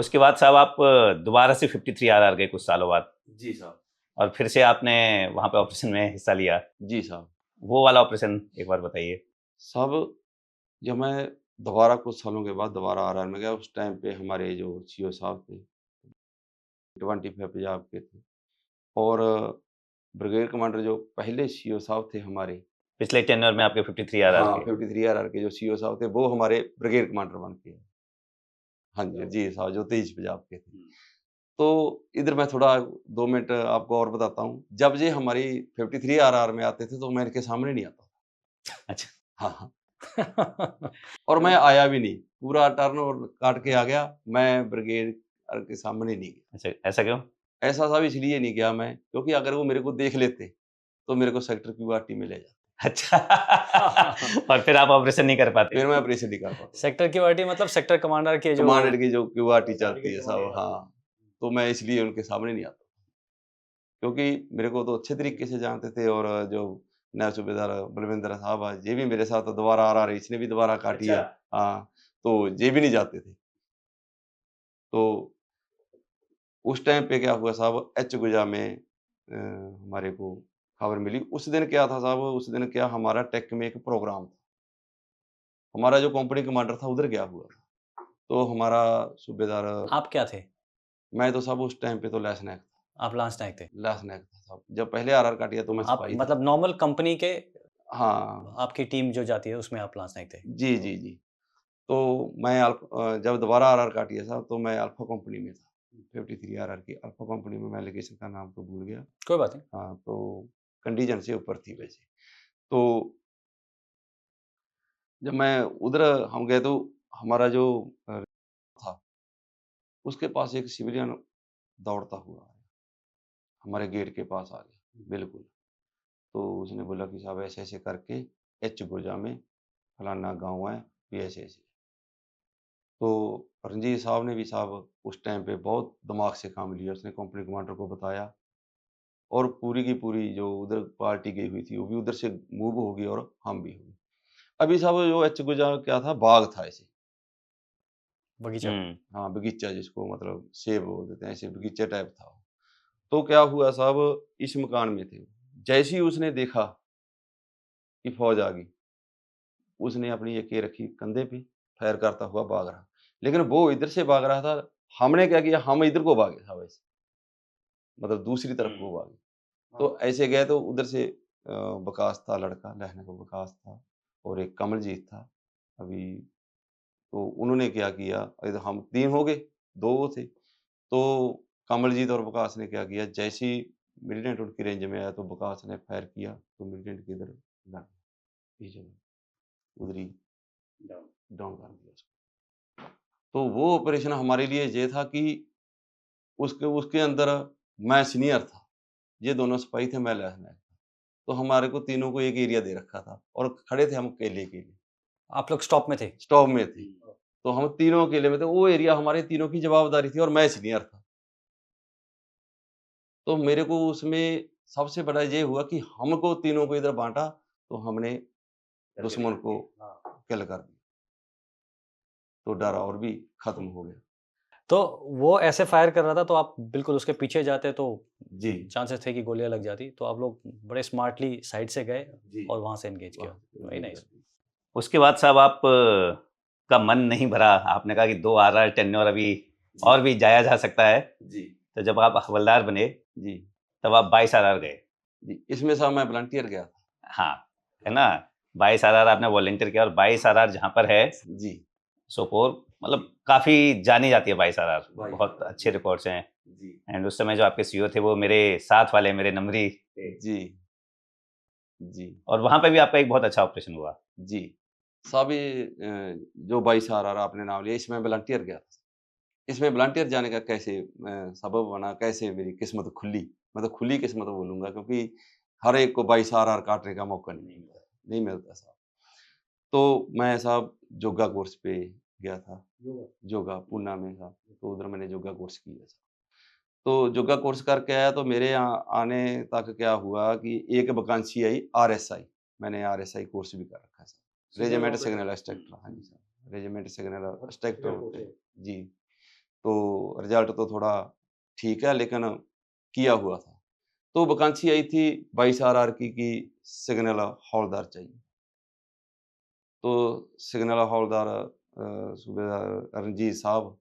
उसके बाद साहब आप दोबारा से 53 आरआर गए कुछ सालों बाद, जी साहब। और फिर से आपने वहाँ पे ऑपरेशन में हिस्सा लिया। जी साहब। वो वाला ऑपरेशन एक बार बताइए। साहब, जब मैं दोबारा कुछ सालों के बाद दोबारा आरआर में गया, उस टाइम पे हमारे जो सीओ साहब थे, 25 पंजाब के थे, और ब्रिगेड कमांडर जो पहले सीओ साहब थे हमारे, पिछले टेन्योर में आपके 53 आरआर हाँ, के। 53 आरआर के जो सीओ साहब थे, वो हमारे ब्रिगेड कमांडर बन के आए। हाँ जी, जी साहब, जो 23 पंजाब के थे। तो इधर मैं थोड़ा 2 मिनट आपको और बताता हूँ। जब ये हमारी 53 आरआर में आते थे, तो मैं इनके सामने नहीं आता था। अच्छा। हाँ, हाँ। और मैं आया भी नहीं, पूरा टर्न और काट के आ गया, मैं ब्रिगेड के सामने नहीं गया। अच्छा, ऐसा क्यों? ऐसा साहब इसलिए नहीं गया मैं, क्योंकि अगर वो मेरे को देख लेते, तो मेरे को सेक्टर क्यूआरटी में ले जाते। अच्छा। और फिर आप ऑपरेशन नहीं कर पाते। फिर मैं ऑपरेशन नहीं कर पाता। सेक्टर क्यूआरटी मतलब सेक्टर कमांडर के जो कमांडेंट की जो क्यूआरटी चलती है साहब, हाँ, तो मैं इसलिए उनके सामने नहीं आता, क्योंकि मेरे को तो अच्छे तरीके से जानते थे, और जो नायब सूबेदार बलविंदर साहब आज ये भी मेरे साथ दोबारा आ रहे, इसने भी दोबारा काटी है। हाँ, तो ये भी नहीं जाते थे। तो उस टाइम पे क्या हुआ साहब, एच गुजा में हमारे को खबर मिली। उस दिन क्या था साहब, उस दिन क्या हमारा टेक में एक प्रोग्राम था। हमारा जो कंपनी कमांडर था उधर गया हुआ था। तो हमारा सूबेदार, आप क्या थे? मैं तो साहब उस टाइम पे तो लैंसनायक था। आप लांस नायक थे। लैंसनायक था साहब। जब पहले आरआर काटिया तो मैं आप सिपाही था। मतलब नॉर्मल कंपनी के हाँ। आपकी टीम जो जाती है उसमें आप लांस नायक थे। जी, जी, जी। तो मैं जब दोबारा आरआर काटिया साहब, तो मैं अल्फा कंपनी में था। 53 आरआर की अल्फा कंपनी में, मैं लोकेशन का नाम तो भूल गया। कोई बात नहीं। हाँ, तो कंडीशन से ऊपर थी वैसे। तो जब मैं उधर हम गए, तो हमारा जो था, उसके पास एक सिविलियन दौड़ता हुआ आया, हमारे गेट के पास आ गया, बिल्कुल। तो उसने बोला कि साहब ऐसे-ऐसे करके एच गुर्जा में फलाना गाँव है, ये ऐसे-ऐसे। तो रणजीत साहब ने भी साहब उस टाइम पे बहुत दिमाग से काम लिया, उसने कंपनी कमांडर को बताया, और पूरी की पूरी जो उधर पार्टी गई हुई थी, वो भी उधर से मूव हो गई, और हम भी हो गए। अभी साहब जो एच गुर्जा क्या था, बाग था ऐसे। बगीचा। हाँ, बगीचा जिसको मतलब सेब बोल देते हैं, ऐसे बगीचे टाइप था वो। तो क्या हुआ साहब, इस मकान में थे। जैसे ही उसने देखा कि फ़ौज आ गई, उसने अपनी एके रखी कंधे पे, फायर करता हुआ भाग रहा। लेकिन वो इधर से भाग रहा था, हमने क्या किया, हम इधर को भागे साहब ऐसे, मतलब दूसरी तरफ को भागे। तो ऐसे गए, तो उधर से वकास था लड़का, लहने का वकास था, और एक कमलजीत था अभी। तो उन्होंने क्या किया, इधर हम 3 हो गए, 2 वो थे। तो कमलजीत और वकास ने क्या किया, जैसे ही मिलिटेंट उनकी रेंज में आया, तो वकास ने फायर किया, तो मिलिटेंट के इधर लग गया, पीछे में, उधर ही डाउन कर दिया उसको। तो वो ऑपरेशन हमारे लिए ये था कि उसके उसके अंदर मैं सीनियर था, ये दोनों सिपाही थे, मैं लेफ्टिनेंट था। तो हमारे को तीनों को एक एरिया दे रखा था, और खड़े थे हम अकेले के लिए, आप लोग स्टॉप में थे। स्टॉप में थे। तो हम तीनों अकेले में थे, वो एरिया हमारे तीनों की जवाबदारी थी, और मैं सीनियर था। तो मेरे को उसमें सबसे बड़ा ये हुआ कि हमको तीनों को इधर बाँटा, तो हमने दुश्मन को किल कर दिया। तो डर और भी खत्म हो गया। तो वो ऐसे फायर कर रहा था, तो आप बिल्कुल उसके पीछे जाते तो जी। चांसेस थे कि गोलियां लग जाती। तो आप लोग बड़े स्मार्टली साइड से गए जी। और वहां से एंगेज किया। Very nice. उसके बाद साहब आप का मन नहीं भरा, आपने कहा कि 2 आरआर टेन्योर अभी और भी जाया जा सकता है। जी। तो जब आप हवलदार बने, जी। तब आप 22 आरआर गए। जी, इसमें साहब मैं वॉलंटियर गया था। हाँ, है ना? 22 आरआर आपने वॉलंटियर किया, और 22 आरआर जहाँ पर है जी। सोपोर, मतलब काफ़ी जानी जाती है 22 आरआर, बाईस बहुत आरआर, अच्छे रिकॉर्ड्स हैं। जी। एंड उस समय जो आपके सीईओ थे वो मेरे साथ वाले मेरे नंबरी थे, जी। जी। और वहाँ पे भी आपका एक बहुत अच्छा ऑपरेशन हुआ। जी। साहब ये जो 22 आरआर आपने नाम लिया, इसमें वॉलंटियर गया था। इसमें वॉलंटियर जाने का कैसे सबब बना, कैसे मेरी किस्मत खुली? मैं तो खुली किस्मत बोलूँगा, क्योंकि हर एक को 22 आरआर काटने का मौका नहीं मिलता साहब। तो मैं साहब योगा कोर्स पे गया था। योगा पूना में था, तो उधर मैंने योगा कोर्स किया था। तो योगा कोर्स करके आया, तो मेरे यहाँ आने तक क्या हुआ कि एक वैकेंसी आई आरएसआई। मैंने आरएसआई कोर्स भी कर रखा है सर। रेजिमेंट सिग्नल इंस्ट्रक्टर, हाँ जी सर, रेजिमेंट सिग्नल इंस्ट्रक्टर होते हैं। जी। तो रिजल्ट तो थोड़ा ठीक है, लेकिन किया हुआ था। तो वैकेंसी आई थी 22 आरआर की सिग्नल हवलदार चाहिए। तो सिग्नल हवलदार सूबेदार रणजीत साहब,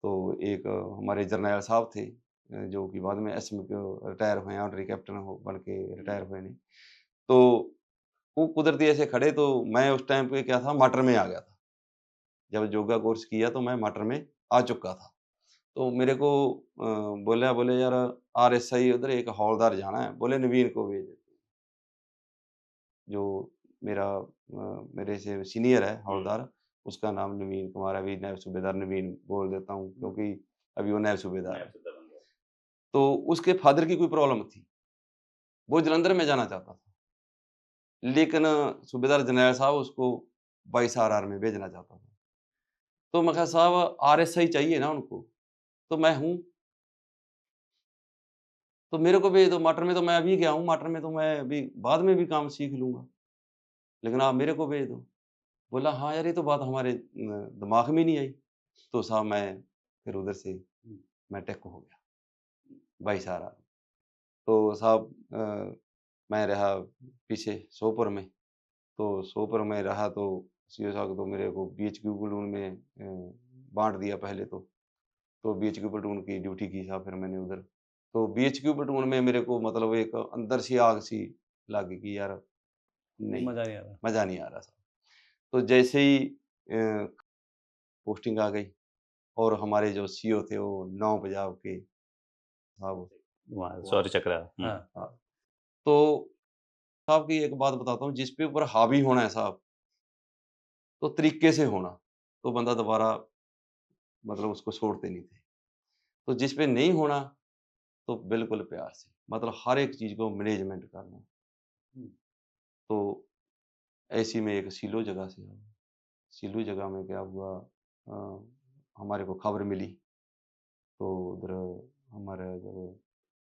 तो एक हमारे जरनैल साहब थे, जो कि बाद में एसएम के रिटायर हुए हैं, ऑनरी कैप्टन हो बन के रिटायर हुए नहीं। तो वो कुदरती ऐसे खड़े, तो मैं उस टाइम पे क्या था, माटर में आ गया था। जब योगा कोर्स किया तो मैं माटर में आ चुका था। तो मेरे को बोले यार आरएसआई उधर एक हवलदार जाना है, बोले नवीन को भेज देते हैं। जो मेरा मेरे से सीनियर है हवलदार, उसका नाम नवीन कुमार है, अभी नायब सूबेदार नवीन बोल देता हूँ क्योंकि अभी वो नायब सूबेदार है। तो उसके फादर की कोई प्रॉब्लम थी, वो जालंधर में जाना चाहता था, लेकिन सूबेदार जरनैल साहब उसको 22 आरआर में भेजना चाहता था। तो मैं कहा साहब आरएसआई चाहिए ना उनको, तो मैं हूँ, तो मेरे को भेज दो माटर में, तो मैं अभी गया हूँ, माटर में तो मैं अभी बाद में भी काम सीख लूँगा, लेकिन आप मेरे को भेज दो। बोला हाँ यार, ये तो बात हमारे दिमाग में नहीं आई। तो साहब मैं फिर उधर से मैं टेक हो गया 22 आरआर। तो साहब मैं रहा पीछे सोपोर में, तो सोपोर में रहा तो सीओ साहब तो मेरे को बीएचक्यू प्लटून में बाँट दिया पहले तो बीएचक्यू प्लटून की ड्यूटी की साहब फिर मैंने उधर। तो बीएचक्यू प्लटून में मेरे को मतलब एक अंदर से आग सी लगी कि यार नहीं, मजा नहीं आ रहा। मज़ा नहीं आ रहा था। तो जैसे ही पोस्टिंग आ गई और हमारे जो सीओ थे वो 9 पंजाब के साहब। वहाँ शौर्य चक्र। हाँ। हाँ, तो साहब की एक बात बताता हूँ, जिस पे ऊपर हावी होना है साहब, तो तरीके से होना, तो बंदा दोबारा मतलब उसको छोड़ते नहीं थे। तो जिस पे नहीं होना, तो बिल्कुल प्यार से, मतलब हर एक चीज़ को मैनेजमेंट करना। तो ऐसी में एक सिलो जगह से आया। सिलो जगह में क्या हुआ, अ, हमारे को खबर मिली, तो उधर हमारा जब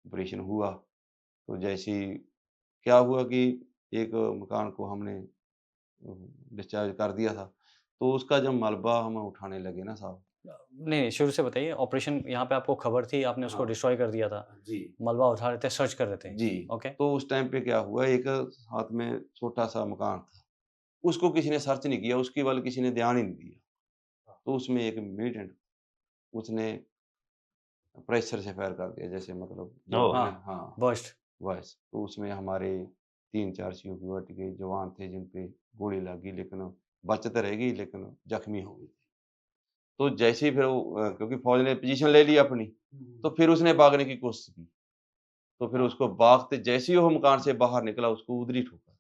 ऑपरेशन हुआ, तो जैसे ही क्या हुआ कि एक मकान को हमने डिस्चार्ज कर दिया था, तो उसका जब मलबा हम उठाने लगे ना साहब। नहीं, शुरू से बताइए। ऑपरेशन यहाँ पे आपको खबर थी, आपने उसको हाँ। डिस्ट्रॉय कर दिया था। जी। मलबा उठा रहे थे, सर्च कर रहे थे। जी। ओके। तो उस टाइम पे क्या हुआ, एक हाथ में छोटा-सा मकान था, उसको किसी ने सर्च नहीं किया, उसकी बल किसी ने ध्यान ही नहीं दिया। तो उसमें एक मिलिटेंट, उसने प्रेशर से फायर कर दिया, जैसे मतलब जो ओह! है हाँ, ना, हाँ, बर्स्ट। बस। तो उसमें हमारे 3-4 सिक्योरिटी के जवान थे जिन पे गोली लगी, लेकिन बच तो रह गई, लेकिन जख्मी हो गए। तो जैसे ही फिर वो क्योंकि फ़ौज ने पोज़ीशन ले ली अपनी, तो फिर उसने भागने की कोशिश की। तो फिर उसको भागते जैसे ही वो मकान से बाहर निकला, उसको उधर ही ठोका।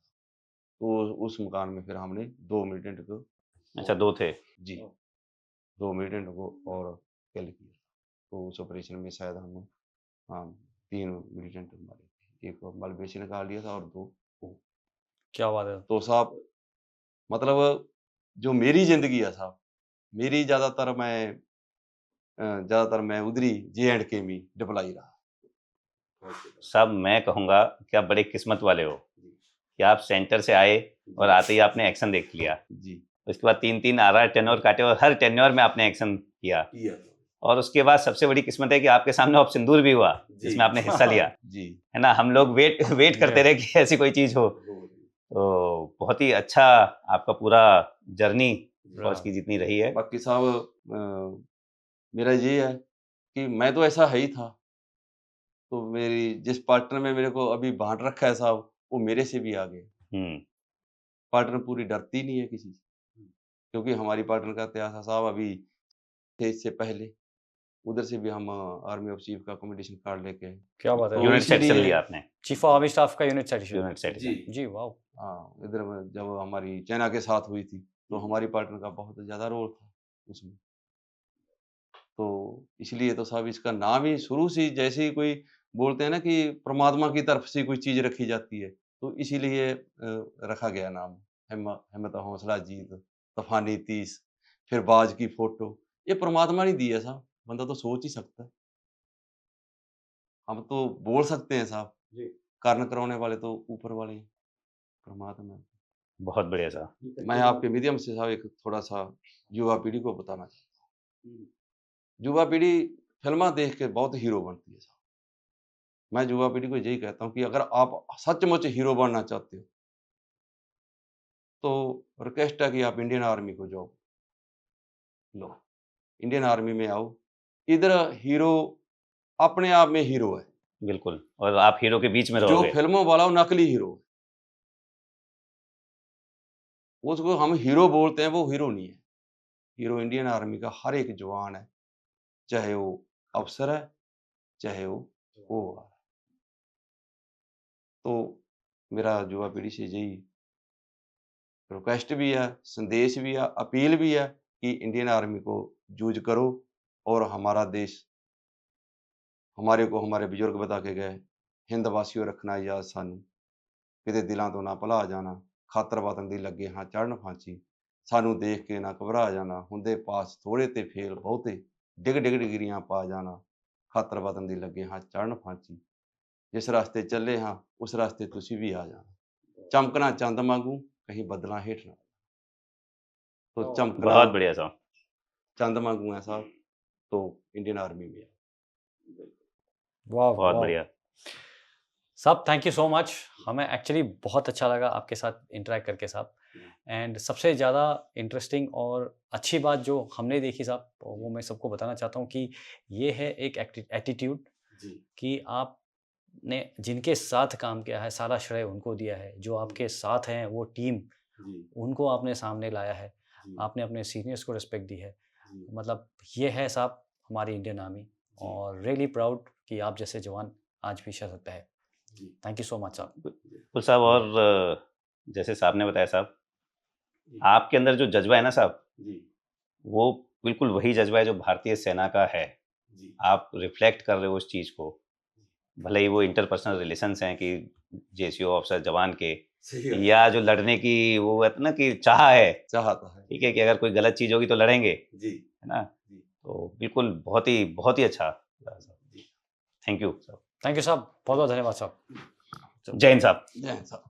तो उस मकान में फिर हमने 2 मिलिटेंट को अच्छा 2 थे। जी, 2 मिलिटेंट को और किल किया। तो उस ऑपरेशन में शायद हम हाँ, 3 मिलिटेंट मारे थे। एक मलबे से निकाल लिया था और 2 को। क्या बात है! तो साहब मतलब जो मेरी ज़िंदगी है साहब, मेरी ज़्यादातर मैं उधर ही जे एंड के में डिप्लॉय रहा। साहब मैं कहूँगा कि आप बड़े किस्मत वाले हो कि आप सेंटर से आए और आते ही आपने एक्शन देख लिया। जी। उसके बाद 3-3 आरआर टेन्योर काटे और हर टेन्योर में आपने एक्शन किया। और उसके बाद सबसे बड़ी किस्मत है कि आपके सामने ऑफ सिंदूर भी हुआ, जिसमें आपने हिस्सा लिया। जी। है ना? हम लोग वेट करते जी। रहे कि ऐसी कोई चीज़ हो। तो बहुत ही अच्छा आपका पूरा जर्नी फौज की जितनी रही है। बाकी साहब मेरा ये है कि मैं तो ऐसा है ही था। तो मेरी जिस पार्टनर में मेरे को अभी बाँट रखा है साहब, वो मेरे से भी आगे है। हुँ। पार्टनर पूरी डरती नहीं है किसी से, क्योंकि हमारी पार्टनर का इतिहास है साहब अभी थे इससे पहले, उधर से भी हम आर्मी ऑफ चीफ का कमेंडेशन कार्ड लेके आए। क्या बात है! तो यूनिट सेक्शन इसीलिए लिया आपने। चीफ ऑफ आर्मी स्टाफ का यूनिट सेक्शन। Unit section. जी, वाओ! हाँ, इधर में जब हमारी चाइना के साथ हुई थी, तो हमारी पार्टनर का बहुत ज़्यादा रोल था उसमें। तो इसलिए तो साहब इसका नाम ही शुरू से ही जैसे ही कोई बोलते हैं ना कि परमात्मा की तरफ से कोई चीज़ रखी जाती है, तो इसीलिए रखा गया नाम। हिम्मत हौसला जीत, तूफ़ानी तीस, फिर बाज की फ़ोटो, ये परमात्मा ने दी है साहब, बंदा तो सोच ही सकता है। हम तो बोल सकते हैं साहब, कारण कराने वाले तो ऊपर वाले हैं, परमात्मा है। बहुत बढ़िया साहब। मैं आपके माध्यम से साहब एक थोड़ा-सा युवा पीढ़ी को बताना चाहता हूँ। युवा पीढ़ी फिल्मां देख के बहुत हीरो बनती है साहब। मैं युवा पीढ़ी को यही कहता हूँ कि अगर आप सचमुच हीरो बनना चाहते हो तो रिक्वेस्ट है कि आप इंडियन आर्मी को जॉब लो, इंडियन आर्मी में आओ। इधर हीरो अपने आप में हीरो है, बिल्कुल, और आप हीरो के बीच में जो रहोगे। फिल्मों वाला वो नकली हीरो है। उसको हम हीरो बोलते हैं, वो हीरो नहीं है। हीरो इंडियन आर्मी का हर एक जवान है, चाहे वो अफसर है, चाहे वो है। तो मेरा युवा पीढ़ी से यही रिक्वेस्ट भी है, संदेश भी है, अपील भी है कि इंडियन आर्मी को यूज करो और हमारा देश हमारे को हमारे बुजुर्ग बता के गए, हिंद वासियों रखना याद सानू, किते दिलों तो ना भुला जाना, खातर वतन दी लगे हाँ चढ़न फांसी, सानू देख के ना घबरा जाना, हुंदे पास थोड़े ते फेल बहुते, डिग डिग डिगरियां पा जाना, खातर वतन दी लगे हाँ चढ़न फांसी, जिस रास्ते चले हाँ उस रास्ते तुसी भी आ जाना, चमकना चंद वांगू कहीं बदलां हेठ ना। तो चमकना बहुत बढ़िया साहब। चंद वांगू है साहब, तो इंडियन आर्मी में है। वाह बहुत वाह बढ़िया। साहब, थैंक यू सो मच। हमें एक्चुअली बहुत अच्छा लगा आपके साथ इंटरेक्ट करके साहब। एंड सबसे ज़्यादा इंटरेस्टिंग और अच्छी बात जो हमने देखी साहब, वो मैं सबको बताना चाहता हूँ कि ये है एक एटीट्यूड जी कि आपने जिनके साथ काम किया है सारा श्रेय उनको दिया है, जो आपके साथ हैं वो टीम, जी उनको आपने सामने लाया है, जी आपने अपने सीनियर्स को रिस्पेक्ट दी है। जी मतलब ये है साहब हमारी इंडियन आर्मी, और रियली प्राउड कि आप जैसे जवान आज भी सशक्त है। जी थैंक यू सो मच साहब। बिल्कुल साहब, और जैसे साहब ने बताया साहब, आपके अंदर जो जज्बा है ना साहब, जी वो बिल्कुल वही जज्बा है जो भारतीय सेना का है। जी आप रिफ्लेक्ट कर रहे हो उस चीज़ को, भले ही वो इंटरपर्सनल रिलेशंस हैं कि जेसीओ ऑफिसर जवान के, सही या जो लड़ने की वो है ना कि चाह है, चाहता है। ठीक है, कि अगर कोई गलत चीज़ होगी तो लड़ेंगे, जी है ना। जी तो बिल्कुल बहुत ही अच्छा लगा साहब। थैंक यू साहब। थैंक यू साहब, बहुत बहुत धन्यवाद साहब। जय हिंद साहब। जय हिंद साहब।